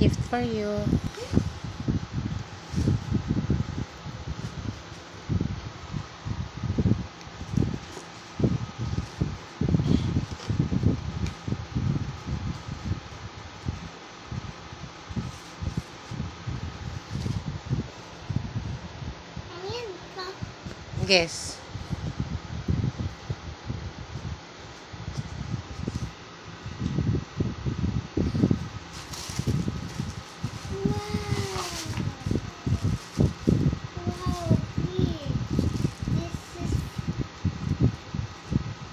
gift for you. Guess.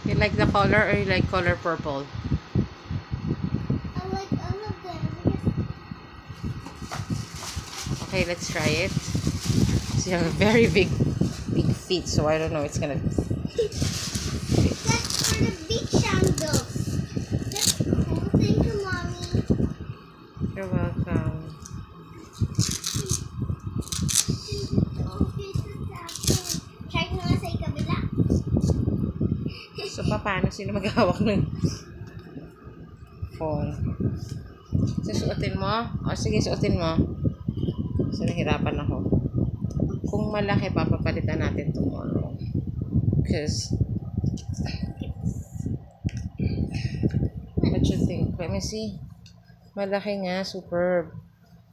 You like the color or you like color purple? I like all of them. Okay, let's try it. So you have a very big feet, so I don't know it's gonna That's for the beach sandals. That's cool. Thank you, Mommy. You're welcome. Try ko nga sa ikabila. So, paano sino maghahawak ng phone? Susuotin mo? O, sige, suotin mo. So, nahirapan ako. Kung malaki, papapalitan natin tomorrow. Because, what you think? Let me see. Malaki nga, superb.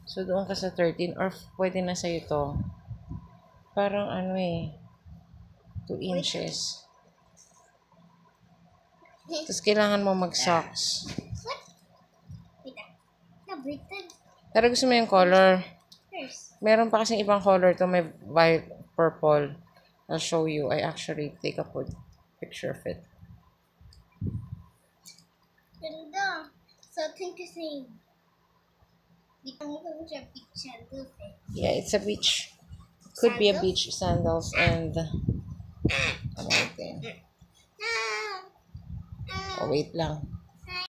So, doon ka sa 13 or pwede na sa'yo to. Parang 2 inches. Tapos, kailangan mo mag-socks. What? Wait ah. Nabritad. Pero gusto mo yung color? First. Meron pa kasing ibang color to. May white, purple. I'll show you. I actually take a picture of it. Ganda. So, think the same. Di pa mo kung siya beach sandals eh. Yeah, it's a beach. Could be a beach sandals and ano natin. Oh, wait lang.